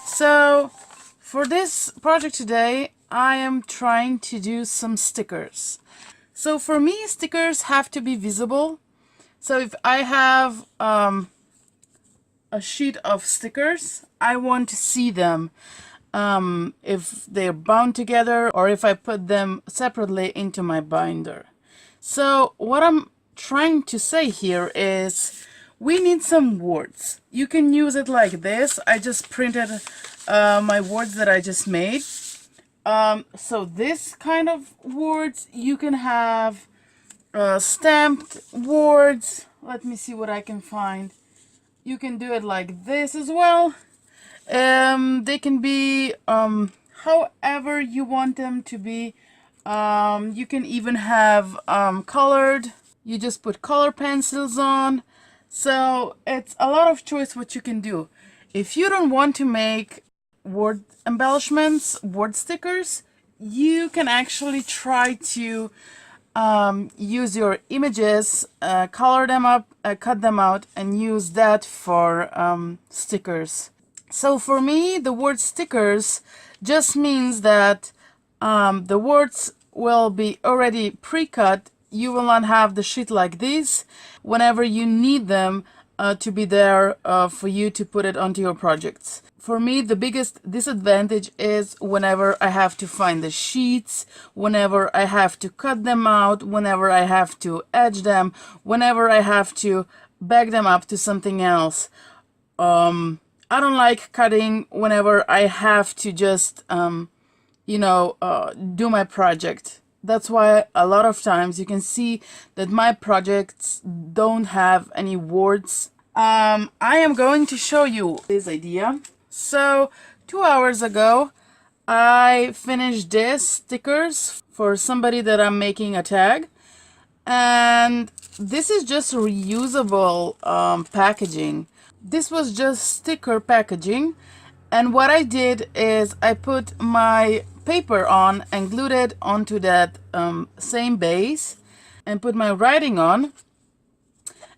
So for this project today, I am trying to do some stickers. So for me, stickers have to be visible. So if I have a sheet of stickers, I want to see them, if they're bound together or if I put them separately into my binder. So what I'm trying to say here is we need some words. You can use it like this. I just printed my words that I just made. So this kind of words, you can have stamped words. Let me see what I can find. You can do it like this as well. They can be however you want them to be. You can even have colored. You just put color pencils on. So it's a lot of choice what you can do. If you don't want to make word embellishments, word stickers, you can actually try to use your images, color them up, cut them out, and use that for stickers. So for me, the word stickers just means that the words will be already pre-cut. You will not have the sheet like this whenever you need them to be there for you to put it onto your projects. For me, the biggest disadvantage is whenever I have to find the sheets, whenever I have to cut them out, whenever I have to edge them, whenever I have to back them up to something else. I don't like cutting whenever I have to just, do my project. That's why a lot of times you can see that my projects don't have any words. I am going to show you this idea. So 2 hours ago, I finished this stickers for somebody that I'm making a tag. And this is just reusable packaging. This was just sticker packaging, and what I did is I put my paper on and glued it onto that same base and put my writing on,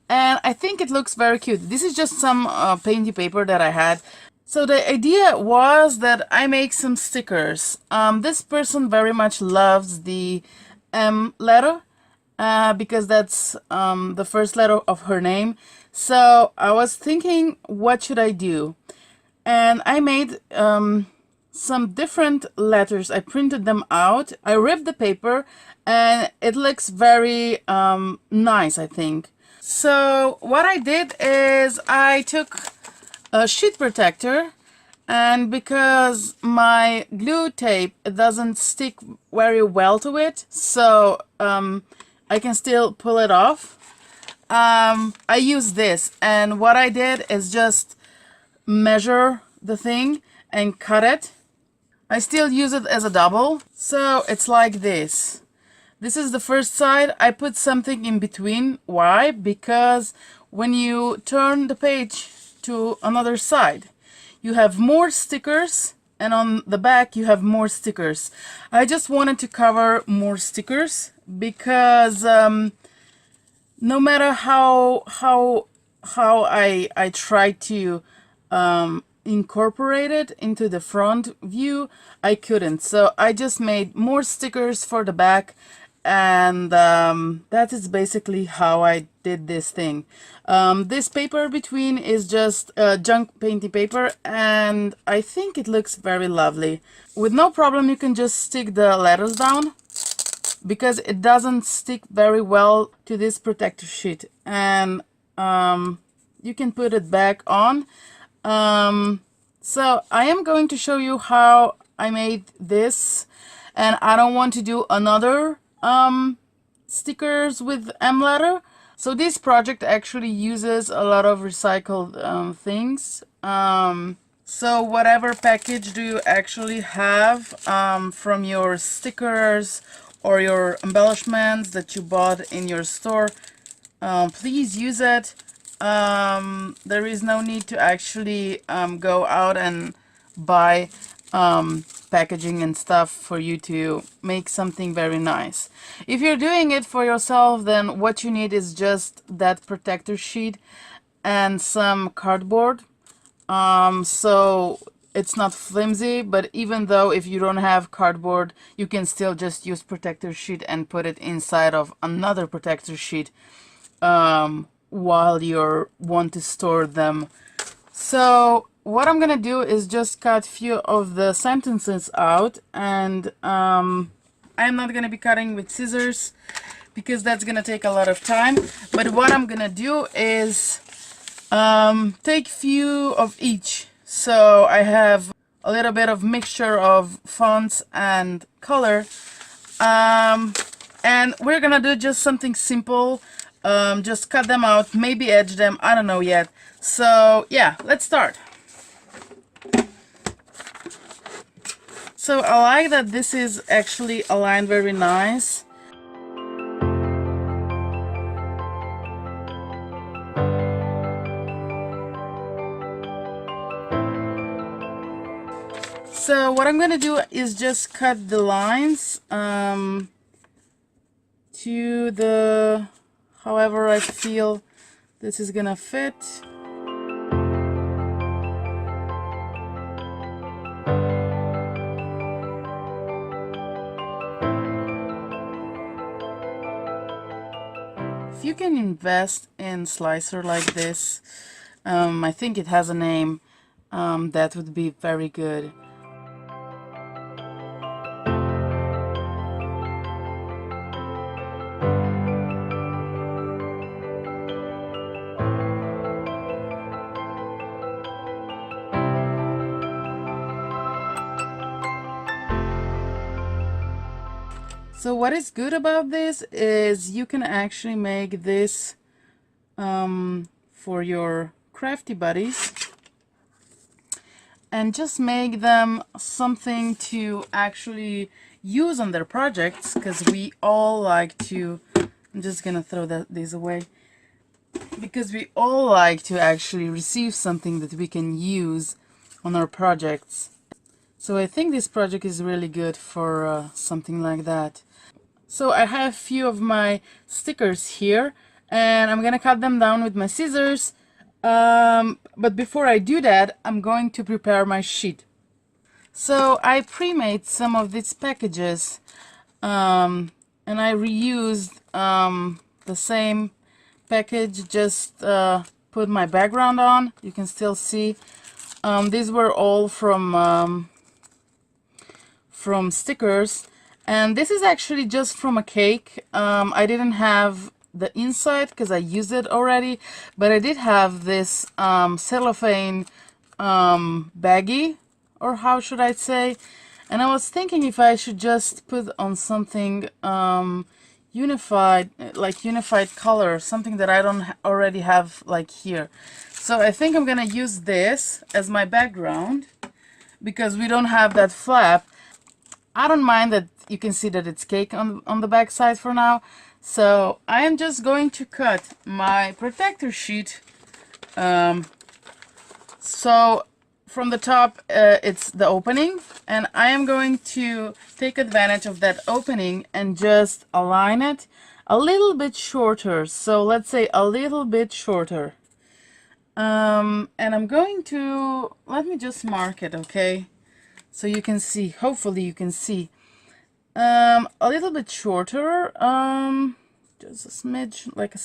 and I think it looks very cute. This is just some painty paper that I had. So the idea was that I make some stickers. This person very much loves the M letter because that's the first letter of her name. So I was thinking, what should I do? And I made some different letters. I printed them out. I ripped the paper and it looks very nice, I think. So what I did is I took a sheet protector, and because my glue tape doesn't stick very well to it, so I can still pull it off. I use this, and what I did is just measure the thing and cut it. I still use it as a double, so it's like this. This is the first side. I put something in between. Why? Because when you turn the page to another side, you have more stickers, and on the back you have more stickers. I just wanted to cover more stickers because no matter how I try to incorporate it into the front view, I couldn't. So I just made more stickers for the back, and that is basically how I did this thing. This paper between is just junk painting paper, and I think it looks very lovely. With no problem you can just stick the letters down, because it doesn't stick very well to this protective sheet, and you can put it back on. So I am going to show you how I made this, and I don't want to do another stickers with M letter. So this project actually uses a lot of recycled things. So whatever package do you actually have from your stickers or your embellishments that you bought in your store, please use it. There is no need to actually go out and buy packaging and stuff for you to make something very nice. If you're doing it for yourself, then what you need is just that protector sheet and some cardboard. So it's not flimsy, but even though if you don't have cardboard, you can still just use protector sheet and put it inside of another protector sheet while you want to store them. So what I'm gonna do is just cut few of the sentences out, and I'm not gonna be cutting with scissors because that's gonna take a lot of time. But what I'm gonna do is take few of each. So I have a little bit of mixture of fonts and color, and we're gonna do just something simple. Just cut them out, maybe edge them, I don't know yet. So yeah, let's start. So I like that this is actually aligned very nice. So what I'm gonna do is just cut the lines to the however I feel this is gonna fit. If you can invest in slicer like this, I think it has a name, that would be very good. So what is good about this is you can actually make this for your crafty buddies and just make them something to actually use on their projects, because we all like to, I'm just gonna throw these away, because we all like to actually receive something that we can use on our projects. So I think this project is really good for something like that. So I have a few of my stickers here, and I'm gonna cut them down with my scissors. But before I do that, I'm going to prepare my sheet. So I pre-made some of these packages, and I reused the same package, just put my background on. You can still see these were all from stickers. And this is actually just from a cake. I didn't have the inside because I used it already, but I did have this cellophane baggie, or how should I say, and I was thinking if I should just put on something unified, like unified color, something that I don't already have like here. So I think I'm gonna use this as my background because we don't have that flap. I don't mind that you can see that it's cake on the back side for now. So I am just going to cut my protector sheet. So from the top, it's the opening, and I am going to take advantage of that opening and just align it a little bit shorter. So let's say a little bit shorter. And I'm going to, let me just mark it, okay? So you can see, hopefully you can see. A little bit shorter, just a smidge, like a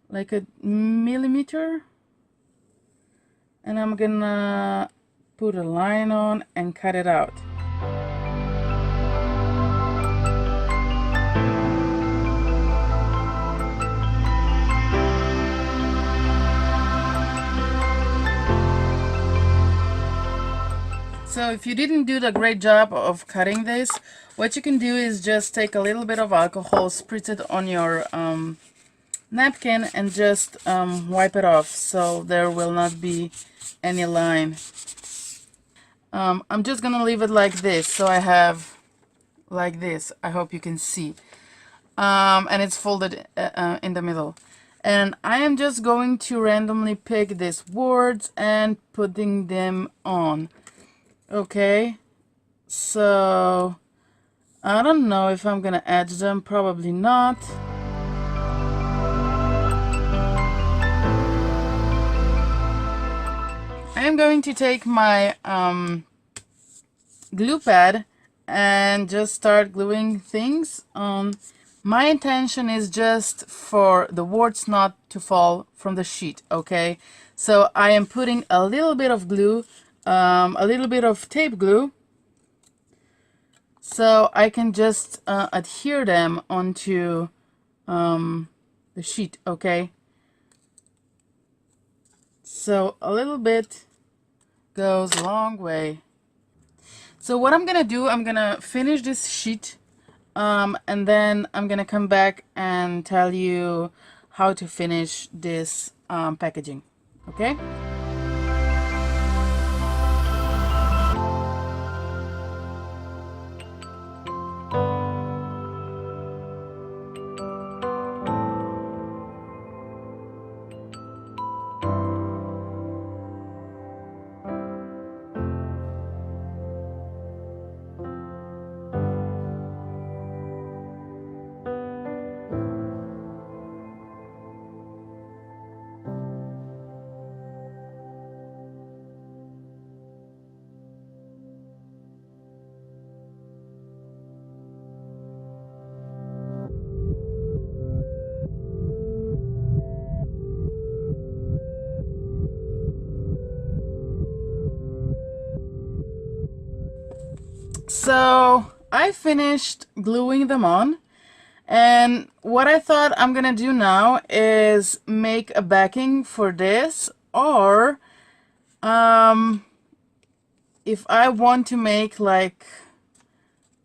like a millimeter. And I'm gonna put a line on and cut it out. So if you didn't do the great job of cutting this, what you can do is just take a little bit of alcohol, spritz it on your napkin, and just wipe it off so there will not be any line. I'm just gonna leave it like this, so I have like this. I hope you can see, and it's folded in the middle. And I am just going to randomly pick these words and putting them on. Okay, so I don't know if I'm gonna edge them, probably not. I I'm going to take my glue pad and just start gluing things on. My intention is just for the words not to fall from the sheet, okay? So I am putting a little bit of glue, a little bit of tape glue, so I can just adhere them onto the sheet, okay? So a little bit goes a long way. So what I'm gonna do, I'm gonna finish this sheet, and then I'm gonna come back and tell you how to finish this packaging, okay? So I finished gluing them on, and what I thought I'm gonna do now is make a backing for this, or if I want to make like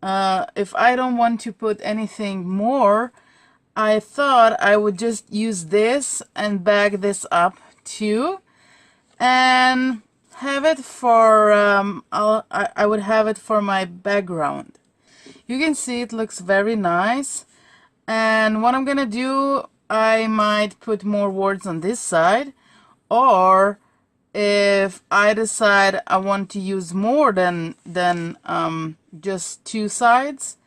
if I don't want to put anything more, I thought I would just use this and bag this up too, and have it for I would have it for my background. You can see it looks very nice. And what I'm gonna do, I might put more words on this side, or if I decide I want to use more than just two sides,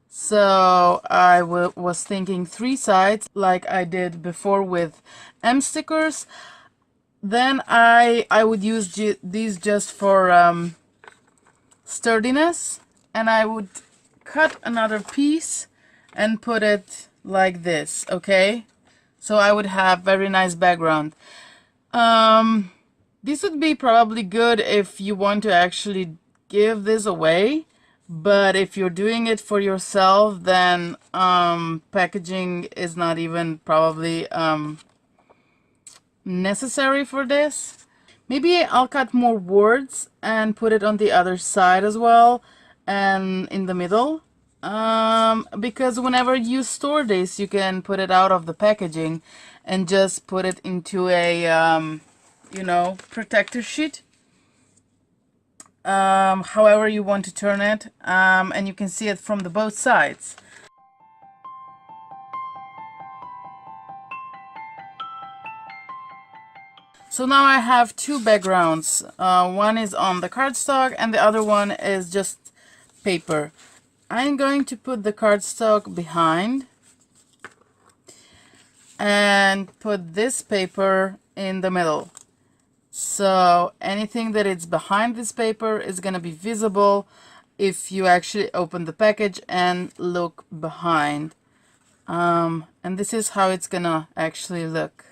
so I was thinking three sides like I did before with M stickers, then I would use these just for sturdiness, and I would cut another piece and put it like this, okay? So I would have very nice background. This would be probably good if you want to actually give this away, but if you're doing it for yourself, then packaging is not even probably necessary for this. Maybe I'll cut more words and put it on the other side as well, and in the middle, because whenever you store this, you can put it out of the packaging and just put it into a you know, protector sheet, however you want to turn it, and you can see it from the both sides. So now I have two backgrounds. One is on the cardstock and the other one is just paper. I'm going to put the cardstock behind and put this paper in the middle. So anything that is behind this paper is going to be visible if you actually open the package and look behind. And this is how it's gonna actually look.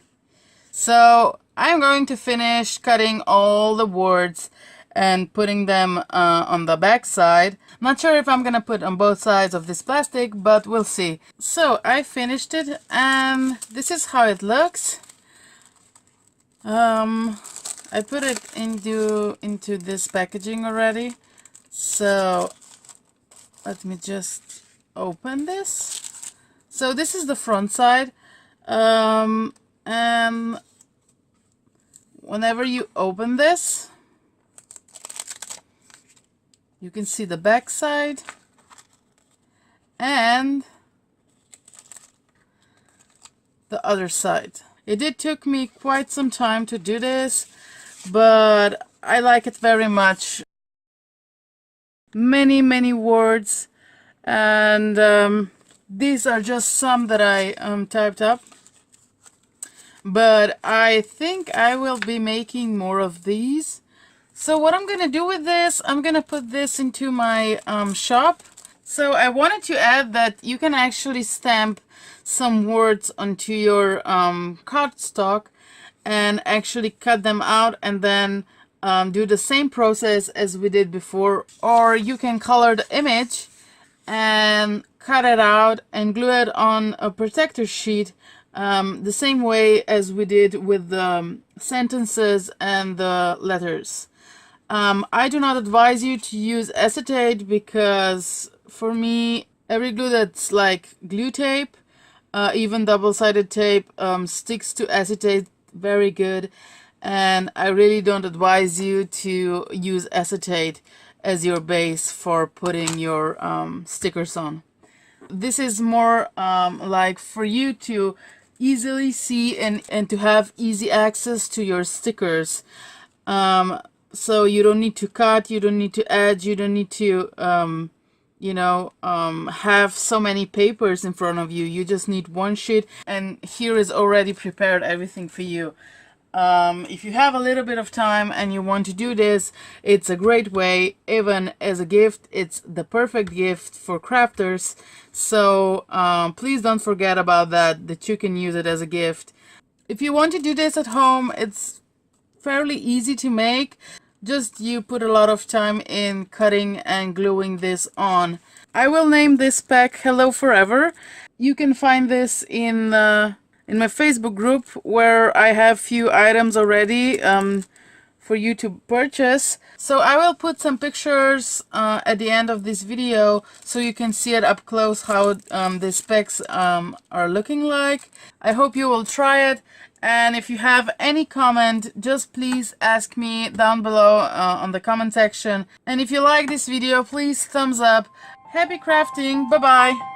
So I'm going to finish cutting all the words and putting them on the back side. Not sure if I'm gonna put on both sides of this plastic, but we'll see. So I finished it, and this is how it looks. I put it into this packaging already. So let me just open this. So this is the front side, and whenever you open this, you can see the back side and the other side. It did took me quite some time to do this, but I like it very much. Many words, and these are just some that I typed up, but I think I will be making more of these. So what I'm gonna do with this, I'm gonna put this into my shop. So I wanted to add that you can actually stamp some words onto your cardstock and actually cut them out and then do the same process as we did before, or you can color the image and cut it out and glue it on a protector sheet the same way as we did with the sentences and the letters. I do not advise you to use acetate because for me, every glue that's like glue tape, even double-sided tape, sticks to acetate very good, and I really don't advise you to use acetate as your base for putting your stickers on. This is more like for you to easily see and to have easy access to your stickers. So you don't need to cut, you don't need to edge, you don't need to have so many papers in front of you. You just need one sheet, and here is already prepared everything for you. If you have a little bit of time and you want to do this, it's a great way. Even as a gift, it's the perfect gift for crafters. So please don't forget about that you can use it as a gift. If you want to do this at home, it's fairly easy to make. Just you put a lot of time in cutting and gluing this on. I will name this pack Hello Forever. You can find this in my Facebook group, where I have few items already for you to purchase. So I will put some pictures at the end of this video so you can see it up close how these packs are looking like. I hope you will try it. And if you have any comment, just please ask me down below on the comment section. And if you like this video, please thumbs up. Happy crafting. Bye bye.